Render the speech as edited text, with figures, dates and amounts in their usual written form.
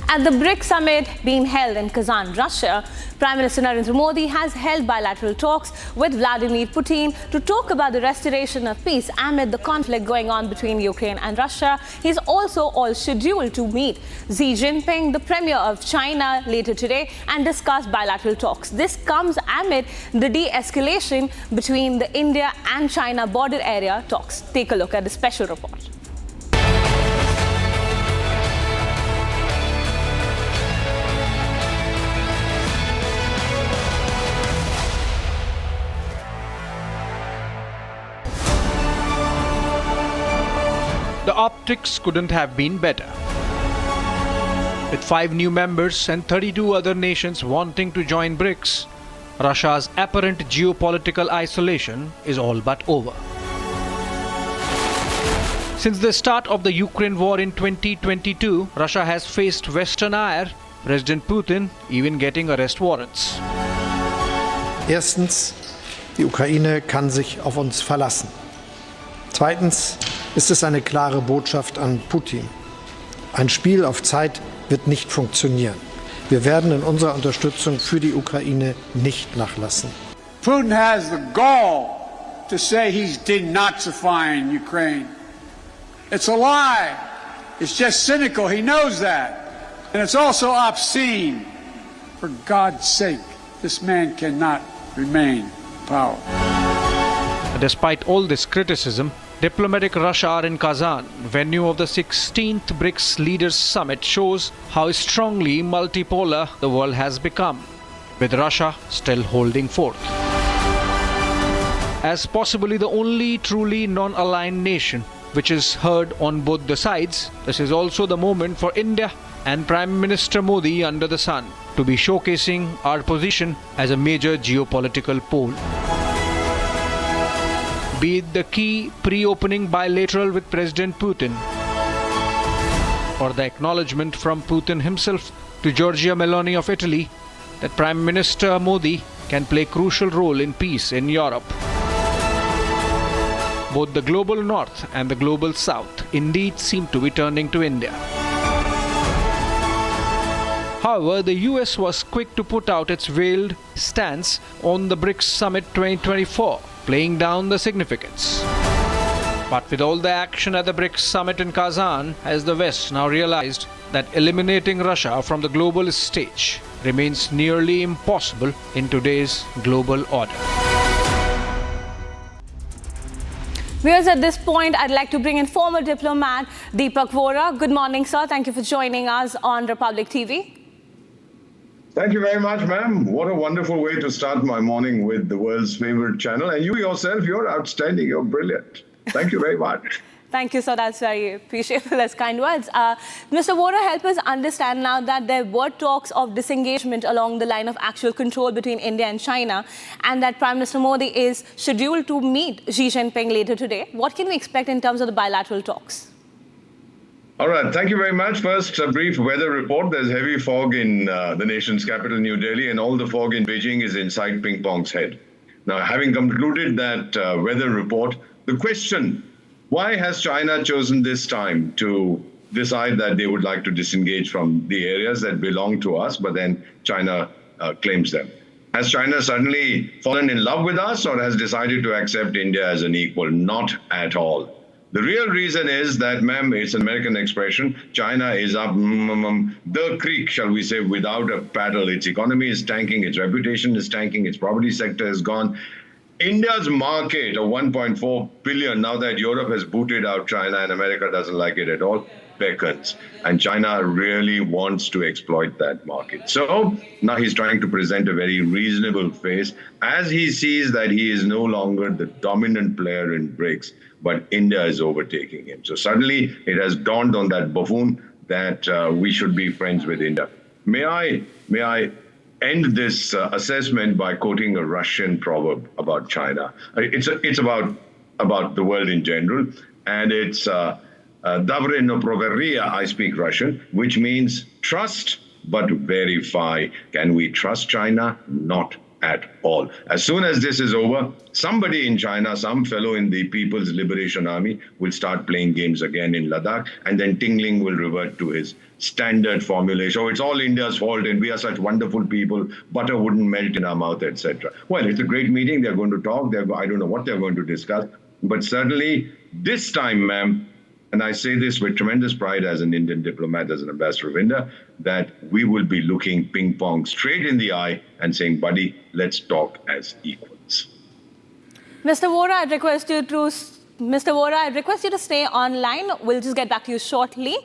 At the BRICS Summit being held in Kazan, Russia, Prime Minister Narendra Modi has held bilateral talks with Vladimir Putin to talk about the restoration of peace amid the conflict going on between Ukraine and Russia. He's also all scheduled to meet Xi Jinping, the Premier of China, later today and discuss bilateral talks. This comes amid the de-escalation between the India and China border area talks. Take a look at the special report. The optics couldn't have been better. With 5 new members and 32 other nations wanting to join BRICS, Russia's apparent geopolitical isolation is all but over. Since the start of the Ukraine war in 2022, Russia has faced Western ire, President Putin even getting arrest warrants. Erstens, die Ukraine kann sich auf uns verlassen. Zweitens ist es eine klare Botschaft an Putin. Ein Spiel auf Zeit wird nicht funktionieren. Wir werden in unserer Unterstützung für die Ukraine nicht nachlassen. Putin has the gall to say he's denazifying Ukraine. It's a lie. It's just cynical. He knows that. And it's also obscene. For God's sake, this man cannot remain in power. Despite all this criticism, diplomatic rush hour in Kazan, venue of the 16th BRICS Leaders Summit, shows how strongly multipolar the world has become, with Russia still holding forth. As possibly the only truly non-aligned nation which is heard on both the sides, this is also the moment for India and Prime Minister Modi under the sun to be showcasing our position as a major geopolitical pole. Be it the key pre-opening bilateral with President Putin, or the acknowledgement from Putin himself to Giorgia Meloni of Italy that Prime Minister Modi can play a crucial role in peace in Europe. Both the global north and the global south indeed seem to be turning to India. However, the US was quick to put out its veiled stance on the BRICS Summit 2024, playing down the significance. But with all the action at the BRICS Summit in Kazan, has the West now realized that eliminating Russia from the global stage remains nearly impossible in today's global order. Viewers, at this point, I'd like to bring in former diplomat Deepak Vora. Good morning, sir. Thank you for joining us on Republic TV. Thank you very much, ma'am. What a wonderful way to start my morning with the world's favorite channel. And you yourself, you're outstanding. You're brilliant. Thank you very much. Thank you, sir. That's very appreciable as kind words. Mr. Vora, help us understand now that there were talks of disengagement along the line of actual control between India and China, and that Prime Minister Modi is scheduled to meet Xi Jinping later today. What can we expect in terms of the bilateral talks? All right. Thank you very much. First, a brief weather report. There's heavy fog in the nation's capital, New Delhi, and all the fog in Beijing is inside Ping Pong's head. Now, having concluded that weather report, the question, why has China chosen this time to decide that they would like to disengage from the areas that belong to us, but then China claims them? Has China suddenly fallen in love with us or has decided to accept India as an equal? Not at all. The real reason is that, ma'am, it's an American expression, China is up the creek, shall we say, without a paddle. Its economy is tanking, its reputation is tanking, its property sector is gone. India's market of 1.4 billion, now that Europe has booted out China and America doesn't like it at all, beckons. And China really wants to exploit that market. So now he's trying to present a very reasonable face as he sees that he is no longer the dominant player in BRICS, but India is overtaking him. So suddenly it has dawned on that buffoon that we should be friends with India. May I end this assessment by quoting a Russian proverb about China. It's about the world in general, and it's Davre no proveria, I speak Russian, which means trust but verify. Can we trust China? Not at all. As soon as this is over, somebody in China, some fellow in the People's Liberation Army will start playing games again in Ladakh, and then Tingling will revert to his standard formulation. Oh, it's all India's fault and we are such wonderful people, butter wouldn't melt in our mouth, etc. Well, it's a great meeting. They're going to talk. I don't know what they're going to discuss. But certainly this time, ma'am, and I say this with tremendous pride as an Indian diplomat, as an ambassador of India, that we will be looking ping pong straight in the eye and saying, buddy, let's talk as equals. Mr. Vora, I'd request you to stay online. We'll just get back to you shortly.